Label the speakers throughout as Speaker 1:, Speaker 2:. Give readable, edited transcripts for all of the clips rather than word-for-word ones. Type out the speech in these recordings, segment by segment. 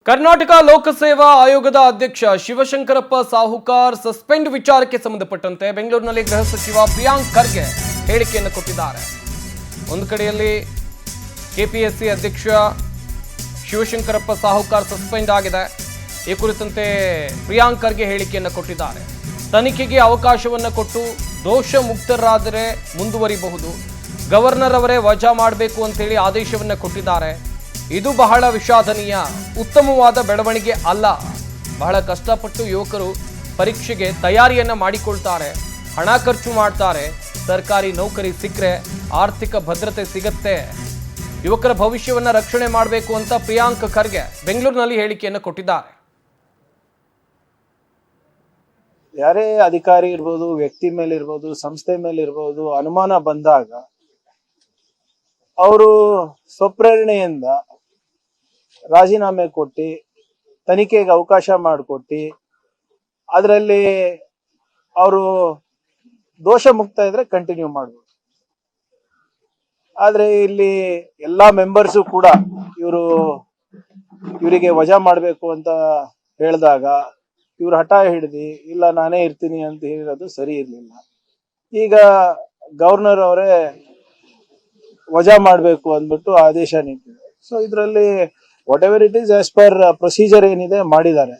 Speaker 1: ಕರ್ನಾಟಕ ಲೋಕಸೇವಾ ಆಯೋಗದ ಅಧ್ಯಕ್ಷ ಶಿವಶಂಕರಪ್ಪ ಸಾಹುಕಾರ್ ಸಸ್ಪೆಂಡ್ ವಿಚಾರಕ್ಕೆ ಸಂಬಂಧಪಟ್ಟಂತೆ ಬೆಂಗಳೂರಿನಲ್ಲಿ ಗೃಹ ಸಚಿವ ಪ್ರಿಯಾಂಕ್ ಖರ್ಗೆ ಹೇಳಿಕೆಯನ್ನು ಕೊಟ್ಟಿದ್ದಾರೆ. ಒಂದು ಕಡೆಯಲ್ಲಿ ಕೆಪಿಎಸ್ಸಿ ಅಧ್ಯಕ್ಷ ಶಿವಶಂಕರಪ್ಪ ಸಾಹುಕಾರ್ ಸಸ್ಪೆಂಡ್ ಆಗಿದೆ. ಈ ಕುರಿತಂತೆ ಪ್ರಿಯಾಂಕ್ ಖರ್ಗೆ ಹೇಳಿಕೆಯನ್ನು ಕೊಟ್ಟಿದ್ದಾರೆ. ತನಿಖೆಗೆ ಅವಕಾಶವನ್ನು ಕೊಟ್ಟು ದೋಷ ಮುಕ್ತರಾದರೆ ಮುಂದುವರಿಬಹುದು, ಗವರ್ನರ್ ಅವರೇ ವಜಾ ಮಾಡಬೇಕು ಅಂತೇಳಿ ಆದೇಶವನ್ನು ಕೊಟ್ಟಿದ್ದಾರೆ. ಇದು ಬಹಳ ವಿಷಾದನೀಯ, ಉತ್ತಮವಾದ ಬೆಳವಣಿಗೆ ಅಲ್ಲ. ಬಹಳ ಕಷ್ಟಪಟ್ಟು ಯುವಕರು ಪರೀಕ್ಷೆಗೆ ತಯಾರಿಯನ್ನ ಮಾಡಿಕೊಳ್ತಾರೆ, ಹಣ ಖರ್ಚು ಮಾಡ್ತಾರೆ. ಸರ್ಕಾರಿ ನೌಕರಿ ಸಿಕ್ಕರೆ ಆರ್ಥಿಕ ಭದ್ರತೆ ಸಿಗತ್ತೆ. ಯುವಕರ ಭವಿಷ್ಯವನ್ನ ರಕ್ಷಣೆ ಮಾಡಬೇಕು ಅಂತ ಪ್ರಿಯಾಂಕ್ ಖರ್ಗೆ ಬೆಂಗಳೂರಿನಲ್ಲಿ ಹೇಳಿಕೆಯನ್ನು ಕೊಟ್ಟಿದ್ದಾರೆ.
Speaker 2: ಯಾರೇ ಅಧಿಕಾರಿ ಇರ್ಬೋದು, ವ್ಯಕ್ತಿ ಮೇಲೆ ಇರ್ಬೋದು, ಸಂಸ್ಥೆ ಮೇಲೆ ಇರ್ಬೋದು, ಅನುಮಾನ ಬಂದಾಗ ಅವರು ಸ್ವಪ್ರೇರಣೆಯಿಂದ ರಾಜೀನಾಮೆ ಕೊಟ್ಟು ತನಿಖೆಗೆ ಅವಕಾಶ ಮಾಡಿಕೊಟ್ಟು ಅದರಲ್ಲಿ ಅವರು ದೋಷ ಮುಕ್ತ ಇದ್ರೆ ಕಂಟಿನ್ಯೂ ಮಾಡ್ಬೋದು. ಆದ್ರೆ ಇಲ್ಲಿ ಎಲ್ಲಾ ಮೆಂಬರ್ಸು ಕೂಡ ಇವರಿಗೆ ವಜಾ ಮಾಡಬೇಕು ಅಂತ ಹೇಳಿದಾಗ ಇವ್ರು ಹಠ ಹಿಡಿದು ಇಲ್ಲ ನಾನೇ ಇರ್ತೀನಿ ಅಂತ ಹೇಳಿರೋದು ಸರಿ ಇರ್ಲಿಲ್ಲ. ಈಗ ಗವರ್ನರ್ ಅವರೇ ವಜಾ ಮಾಡಬೇಕು ಅಂದ್ಬಿಟ್ಟು ಆದೇಶ ನೀಡಿದ್ದಾರೆ. ಸೊ ಇದರಲ್ಲಿ what ever it is as per procedure ಏನಿದೆ ಮಾಡಿದ್ದಾರೆ.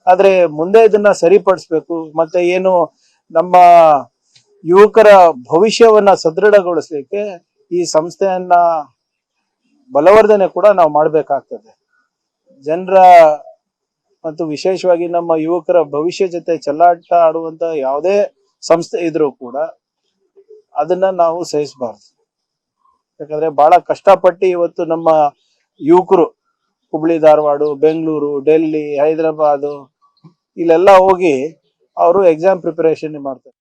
Speaker 2: ಆದ್ರೆ ಮುಂದೆ ಇದನ್ನ ಸರಿಪಡಿಸ್ಬೇಕು. ಮತ್ತೆ ಏನು ನಮ್ಮ ಯುವಕರ ಭವಿಷ್ಯವನ್ನ ಸದೃಢಗೊಳಿಸ್ಲಿಕ್ಕೆ ಈ ಸಂಸ್ಥೆಯನ್ನ ಬಲವರ್ಧನೆ ಕೂಡ ನಾವು ಮಾಡ್ಬೇಕಾಗ್ತದೆ. ಜನರ ಮತ್ತು ವಿಶೇಷವಾಗಿ ನಮ್ಮ ಯುವಕರ ಭವಿಷ್ಯ ಜೊತೆ ಚೆಲ್ಲಾಟ ಆಡುವಂತ ಯಾವುದೇ ಸಂಸ್ಥೆ ಇದ್ರೂ ಕೂಡ ಅದನ್ನ ನಾವು ಸಹಿಸಬಾರ್ದು. ಯಾಕಂದ್ರೆ ಬಹಳ ಕಷ್ಟಪಟ್ಟು ಇವತ್ತು ನಮ್ಮ ಯುವಕರು ಹುಬ್ಳಿ, ಧಾರವಾಡ, ಬೆಂಗಳೂರು, ಡೆಲ್ಲಿ, ಹೈದರಾಬಾದ್ ಇಲ್ಲೆಲ್ಲ ಹೋಗಿ ಅವರು ಎಕ್ಸಾಮ್ ಪ್ರಿಪರೇಷನ್ ಮಾಡ್ತಾರೆ.